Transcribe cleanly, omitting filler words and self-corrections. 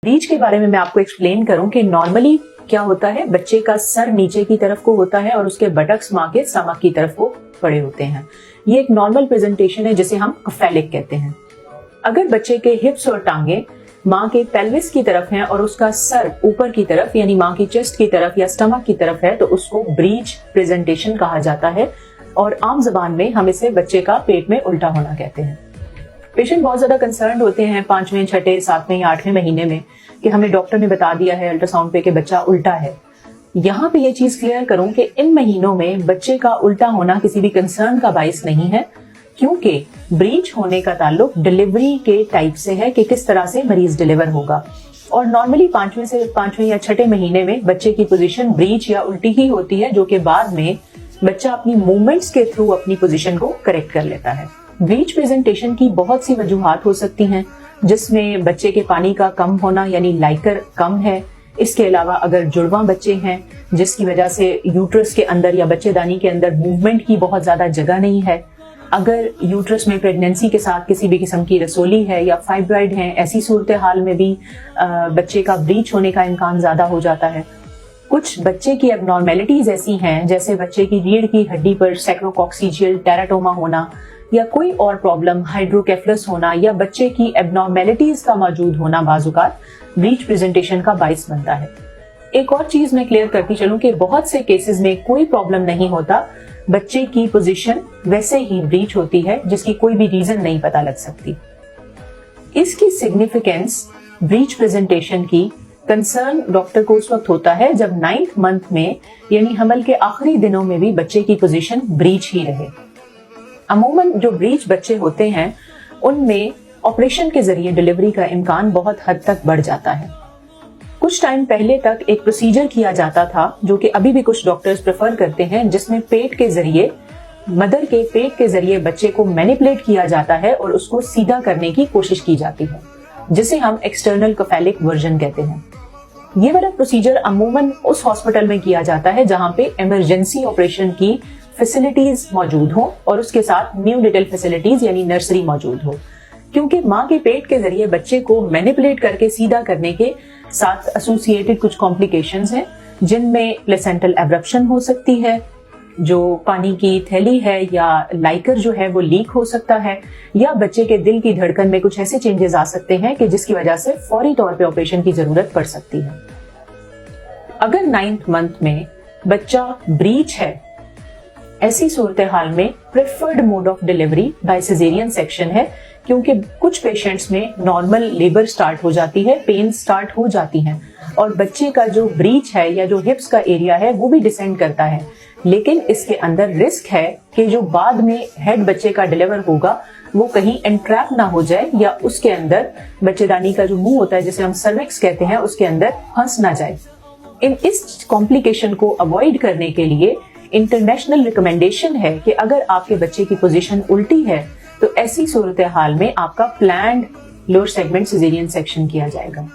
Breach के बारे में मैं आपको एक्सप्लेन करूं कि नॉर्मली क्या होता है, बच्चे का सर नीचे की तरफ को होता है और उसके बटक्स माँ के स्टमक की तरफ को पड़े होते हैं। ये एक नॉर्मल प्रेजेंटेशन है जिसे हम कफेलिक कहते हैं। अगर बच्चे के हिप्स और टांगे माँ के पेल्विस की तरफ हैं और उसका सर ऊपर की तरफ यानी माँ की चेस्ट की तरफ या स्टमक की तरफ है तो उसको ब्रीच प्रेजेंटेशन कहा जाता है और आम जबान में हम इसे बच्चे का पेट में उल्टा होना कहते हैं। पेशेंट बहुत ज्यादा कंसर्न होते हैं 5वें, 6ठे, 7वें या 8वें महीने में कि हमें डॉक्टर ने बता दिया है अल्ट्रासाउंड पे कि बच्चा उल्टा है। यहाँ पे ये चीज क्लियर करूं कि इन महीनों में बच्चे का उल्टा होना किसी भी कंसर्न का बाइस नहीं है, क्योंकि ब्रीच होने का ताल्लुक डिलीवरी के टाइप से है कि किस तरह से मरीज डिलीवर होगा। और नॉर्मली 5वें या 6ठे महीने में बच्चे की पोजीशन ब्रीच या उल्टी ही होती है, जो कि बाद में बच्चा अपनी मूवमेंट्स के थ्रू अपनी पोजीशन को करेक्ट कर लेता है। ब्रीच प्रेजेंटेशन की बहुत सी वजूहात हो सकती हैं, जिसमें बच्चे के पानी का कम होना यानी लाइकर कम है। इसके अलावा अगर जुड़वा बच्चे हैं जिसकी वजह से यूट्रस के अंदर या बच्चेदानी के अंदर मूवमेंट की बहुत ज्यादा जगह नहीं है, अगर यूट्रस में प्रेगनेंसी के साथ किसी भी किस्म की रसोली है या फाइब्राइड है, ऐसी सूरत हाल में भी बच्चे का ब्रीच होने का इम्कान ज्यादा हो जाता है। कुछ बच्चे की एबनॉर्मेलिटीज ऐसी हैं जैसे बच्चे की रीढ़ की हड्डी पर सैक्रोकॉक्सिजियल टेराटोमा होना या कोई और प्रॉब्लम हाइड्रोकेफलस होना या बच्चे की एबनॉर्मेलिटीज का मौजूद होना बाजुकात ब्रीच प्रेजेंटेशन का बाइस बनता है। एक और चीज मैं क्लियर करती चलूं कि बहुत से केसेस में कोई प्रॉब्लम नहीं होता, बच्चे की पोजीशन वैसे ही ब्रीच होती है जिसकी कोई भी रीजन नहीं पता लग सकती। इसकी सिग्निफिकेंस ब्रीच प्रेजेंटेशन की कंसर्न डॉक्टर को उस वक्त होता है जब 9th मंथ में यानी हमल के आखिरी दिनों में भी बच्चे की पोजीशन ब्रीच ही रहे। अमूमन जो ब्रीच बच्चे होते हैं उनमें ऑपरेशन के जरिए डिलीवरी का इम्कान बहुत हद तक बढ़ जाता है। कुछ टाइम पहले तक एक प्रोसीजर किया जाता था जो कि अभी भी कुछ डॉक्टर्स प्रेफर करते हैं, जिसमें पेट के जरिए मदर के पेट के जरिए बच्चे को मैनिपुलेट किया जाता है और उसको सीधा करने की कोशिश की जाती है, जिसे हम एक्सटर्नल कफेलिक वर्जन कहते हैं। ये वाला प्रोसीजर अमूमन उस हॉस्पिटल में किया जाता है जहां पे इमरजेंसी ऑपरेशन की फैसिलिटीज मौजूद हो और उसके साथ न्यूनेटल फैसिलिटीज यानी नर्सरी मौजूद हो, क्योंकि माँ के पेट के जरिए बच्चे को मैनिपुलेट करके सीधा करने के साथ एसोसिएटेड कुछ कॉम्प्लिकेशंस हैं, जिनमें प्लेसेंटल एब्रप्शन हो सकती है, जो पानी की थैली है या लाइकर जो है वो लीक हो सकता है, या बच्चे के दिल की धड़कन में कुछ ऐसे चेंजेस आ सकते हैं कि जिसकी वजह से फौरी तौर पे ऑपरेशन की जरूरत पड़ सकती है। अगर 9th मंथ में बच्चा ब्रीच है, ऐसी सूरत हाल में preferred mode of delivery by caesarean section है, क्योंकि कुछ पेशेंट्स में नॉर्मल लेबर स्टार्ट हो जाती है, पेन स्टार्ट हो जाती हैं और बच्चे का जो ब्रीच है या जो हिप्स का एरिया है वो भी डिसेंड करता है, लेकिन इसके अंदर रिस्क है कि जो बाद में हेड बच्चे का डिलीवर होगा वो कहीं एंट्रैप ना हो जाए या उसके अंदर बच्चेदानी का जो मुंह होता है जिसे हम सर्विक्स कहते हैं उसके अंदर फंस ना जाए। इस कॉम्प्लिकेशन को अवॉइड करने के लिए इंटरनेशनल रिकमेंडेशन है कि अगर आपके बच्चे की पोजीशन उल्टी है तो ऐसी सूरत हाल में आपका planned lower segment caesarean section किया जाएगा।